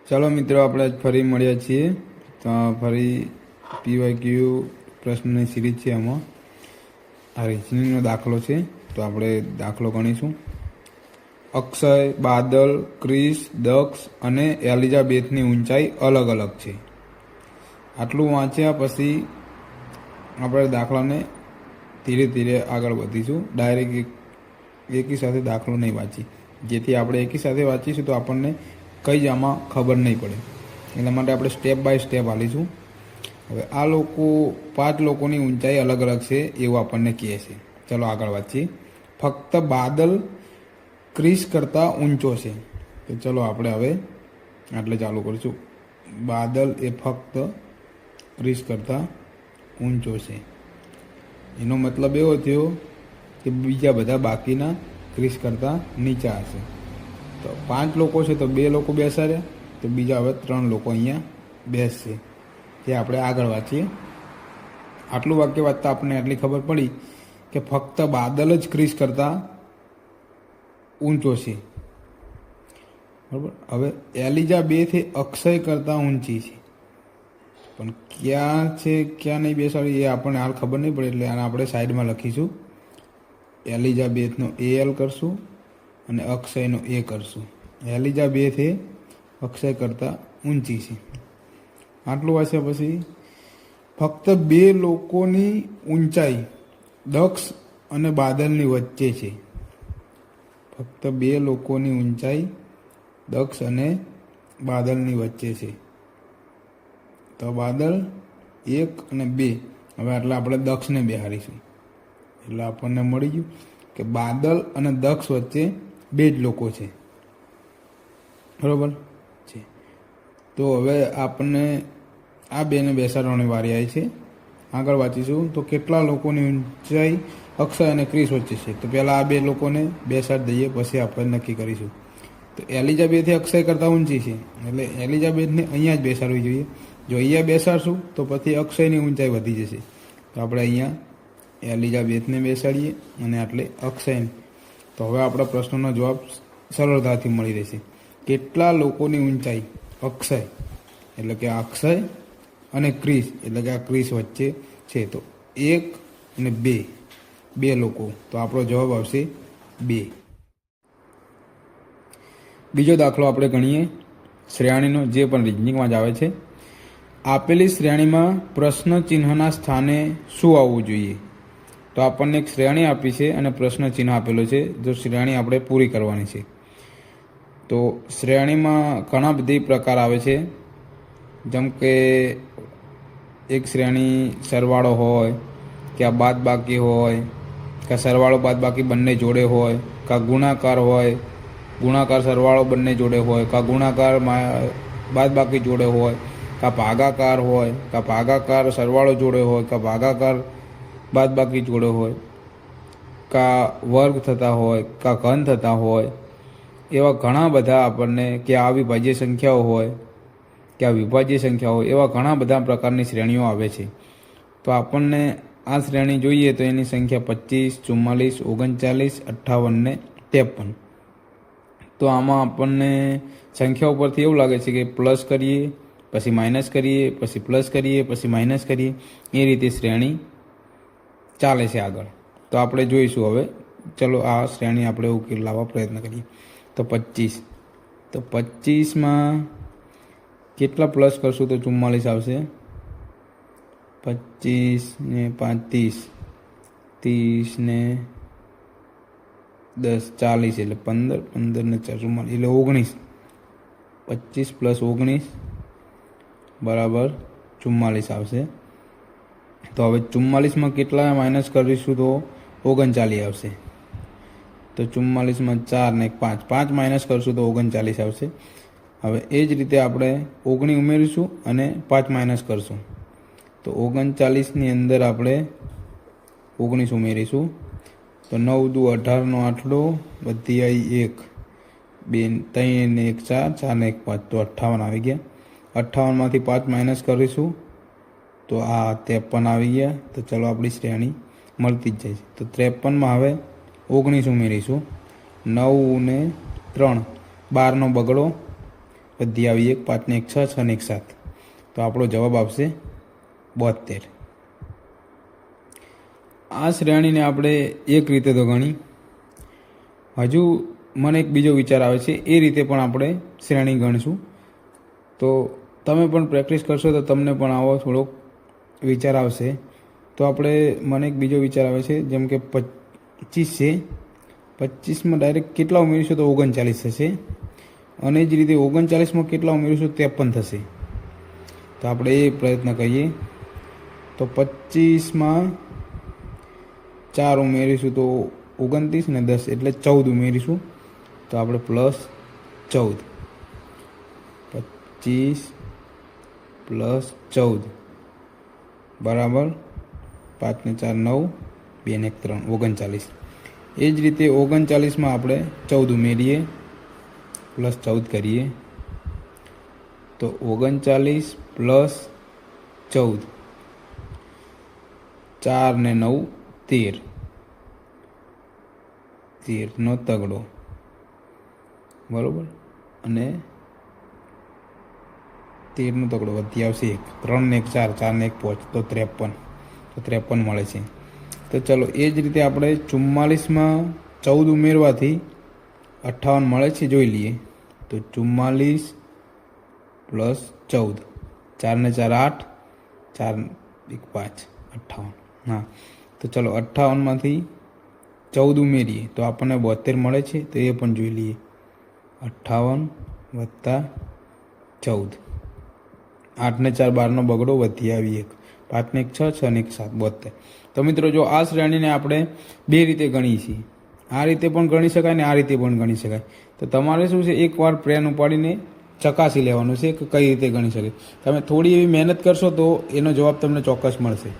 ચાલો મિત્રો, આપણે ફરી મળ્યા છીએ. તો ફરી પીવાયક્યુ પ્રશ્નની સિરીઝ છે. આમાં આ રિઝનિંગનો દાખલો છે. તો આપણે દાખલો ગણીશું. અક્ષય, બાદલ, ક્રિસ, દક્ષ અને એલિઝાબેથની ઊંચાઈ અલગ અલગ છે. આટલું વાંચ્યા પછી આપણે દાખલાને ધીરે ધીરે આગળ વધીશું. ડાયરેક્ટ એકી સાથે દાખલો નહીં વાંચી, જેથી આપણે એકી સાથે વાંચીશું તો આપણને કંઈ જ આમાં ખબર નહીં પડે. એટલા માટે આપણે સ્ટેપ બાય સ્ટેપ હાલીશું. હવે આ લોકો 5 લોકોની ઊંચાઈ અલગ અલગ છે એવું આપણને કહે છે. ચલો આગળ વાંચીએ. ફક્ત બાદલ ક્રિસ કરતાં ઊંચો છે. તો ચલો આપણે હવે આટલે ચાલુ કરીશું. બાદલ એ ફક્ત ક્રિસ કરતાં ઊંચો છે. એનો મતલબ એવો થયો કે બીજા બધા બાકીના ક્રિસ કરતાં નીચા હશે. તો 5 લોકો છે તો 2 લોકો બેસાડ્યા, તો બીજા હવે 3 લોકો અહીંયા બેસશે. તે આપણે આગળ વાંચીએ. આટલું વાક્ય વાંચતા આપણને આટલી ખબર પડી કે ફક્ત બાદલ જ ક્રિસ કરતાં ઊંચો છે. બરાબર. હવે એલિઝાબેથ એ અક્ષય કરતાં ઊંચી છે, પણ ક્યાં છે ક્યાં નહીં બેસાડી એ આપણને હાલ ખબર નહીં પડે. એટલે આને આપણે સાઈડમાં લખીશું. એલિઝાબેથનો AL કરશું અને અક્ષયનો A કરશું. એલિઝાબેથ એ અક્ષય કરતાં ઊંચી છે. આટલું વાંચ્યા પછી ફક્ત 2 લોકોની ઊંચાઈ દક્ષ અને બાદલની વચ્ચે છે. ફક્ત 2 લોકોની ઊંચાઈ દક્ષ અને બાદલની વચ્ચે છે. તો બાદલ 1 અને 2. હવે એટલે આપણે દક્ષને બેહારીશું. એટલે આપણને મળી ગયું કે બાદલ અને દક્ષ વચ્ચે 2 જ લોકો છે. બરાબર છે. તો હવે આપણને આ 2ને બેસાડવાની વારી આવી છે. આગળ વાંચીશું. તો કેટલા લોકોની ઊંચાઈ અક્ષય અને ક્રિસ વચ્ચે છે. તો પહેલાં આ 2 લોકોને બેસાડી દઈએ, પછી આપણે નક્કી કરીશું. તો એલિઝાબેથ અક્ષય કરતાં ઊંચી છે, એટલે એલિઝાબેથને અહીંયા જ બેસાડવી જોઈએ. જો અહીંયા બેસાડશું તો પછી અક્ષયની ઊંચાઈ વધી જશે. તો આપણે અહીંયા એલિઝાબેથને બેસાડીએ અને આટલે અક્ષયને. તો હવે આપણા પ્રશ્નનો જવાબ સરળતાથી મળી રહેશે. કેટલા લોકોની ઊંચાઈ અક્ષય એટલે કે અક્ષય અને ક્રિસ એટલે કે આ ક્રિસ વચ્ચે છે. તો 1 અને 2 લોકો. તો આપણો જવાબ આવશે 2. બીજો દાખલો આપણે ગણીએ શ્રેણીનો, જે પણ રિઝનિંગમાં જ આવે છે. આપેલી શ્રેણીમાં પ્રશ્ન ચિહ્નના સ્થાને શું આવવું જોઈએ? તો આપણને એક શ્રેણી આપી છે અને પ્રશ્ન ચિહ્ન આપેલો છે. જો શ્રેણી આપણે પૂરી કરવાની છે. તો શ્રેણીમાં ઘણા બધી પ્રકાર આવે છે. જેમ કે એક શ્રેણી સરવાળો હોય, કે બાદબાકી હોય, કે સરવાળો બાદબાકી બંને જોડે હોય, કે ગુણાકાર હોય, ગુણાકાર સરવાળો બંને જોડે હોય, કે ગુણાકાર બાદબાકી જોડે હોય, કે ભાગાકાર હોય, કે ભાગાકાર સરવાળો જોડે હોય, કે ભાગાકાર બાદબાકી જોડે હોય, કા વર્ગ થતા હોય, કા ઘન થતા હોય. એવા ઘણા બધા આપણને, કે અવિભાજ્ય સંખ્યાઓ હોય, કે વિભાજ્ય સંખ્યા હોય, એવા ઘણા બધા પ્રકારની શ્રેણીઓ આવે છે. તો આપણને આ શ્રેણી જોઈએ તો એની સંખ્યા 25, 44, 39, 58 ને 53. તો આમાં આપણને સંખ્યા ઉપરથી એવું લાગે છે કે પ્લસ કરીએ, પછી માઇનસ કરીએ, પછી પ્લસ કરીએ, પછી માઇનસ કરીએ, એ રીતે શ્રેણી ચાલે છે આગળ. તો આપણે જોઈશું હવે. ચલો આ શ્રેણી આપણે ઉકેલ લાવવા પ્રયત્ન કરીએ. તો 25. તો 25માં કેટલા પ્લસ કરશું તો 44 આવશે. 25 ને 5 30 ને 10 40 એટલે 15, 15 ને 4 44 એટલે 19. 25 + 19 બરાબર 44 આવશે. તો હવે 44માં કેટલા માઇનસ કરીશું તો 39 આવશે. તો 44માં 4 ને 5, 5 માઇનસ કરશું તો 39 આવશે. હવે એ જ રીતે આપણે 19 ઉમેરીશું અને 5 માઇનસ કરશું. તો 39ની અંદર આપણે 19 ઉમેરીશું. તો 9 દુ 18 નો આટલો, બધી આવી 1, 2, 3 ને 1 4, 4 ને 1 5, તો 58 આવી ગયા. 58માંથી 5 માઇનસ કરીશું તો આ 53 આવી ગયા. તો ચલો આપણી શ્રેણી મળતી જ જાય છે. તો 53માં હવે 19 ઉમેરીશું. 9 ને 3 12નો બગડો વધી આવી 1, 5 ને 1 6, 6 ને 1 7. તો આપણો જવાબ આવશે 72. આ શ્રેણીને આપણે એક રીતે તો ગણી. હજુ મને એક બીજો વિચાર આવે છે, એ રીતે પણ આપણે શ્રેણી ગણીશું. તો તમે પણ પ્રેક્ટિસ કરશો તો તમને પણ આવો થોડોક વિચાર આવશે. તો આપણે મને એક બીજો વિચાર આવે છે, જેમ કે 25 છે. 25માં ડાયરેક્ટ કેટલા ઉમેરીશું તો 39 થશે. અને જ રીતે 39માં કેટલા ઉમેરીશું 53 થશે. તો આપણે એ પ્રયત્ન કરીએ. તો 25માં 4 ઉમેરીશું તો 29 ને 10 એટલે 14 ઉમેરીશું. તો આપણે +14. 25 + 14 બરાબર 5 ને 4 9, 2 ને 1 3 39. એ જ રીતે 39માં આપણે 14 ઉમેરીએ +14 કરીએ. તો 39 + 14, 4 ને 9 13, 13નો તગડો બરાબર. અને 13નો તગડો વધી આવશે 1, 3 ને 1 4, 4 ને 1 5, તો 53. તો 53 મળે છે. તો ચલો એ જ રીતે આપણે 44માં 14 ઉમેરવાથી 58 મળે છે, જોઈ લઈએ. તો 44 + 14, 4 ને 4 8, 4 1 5, 58. હા, તો ચલો 58માંથી 14 ઉમેરીએ તો આપણને 72 મળે છે. તો એ પણ જોઈ લઈએ. 58 + 14, 8 ને 4 12નો બગડો વધી આવી 1, 5 ને 1 6, 6 ને 1 7, 72. તો મિત્રો જો આ શ્રેણીને આપણે બે રીતે ગણીએ છીએ. આ રીતે પણ ગણી શકાય ને આ રીતે પણ ગણી શકાય. તો તમારે શું છે, એકવાર પ્રેન ઉપાડીને ચકાસી લેવાનું છે કે કઈ રીતે ગણી શકે. તમે થોડી એવી મહેનત કરશો તો એનો જવાબ તમને ચોક્કસ મળશે.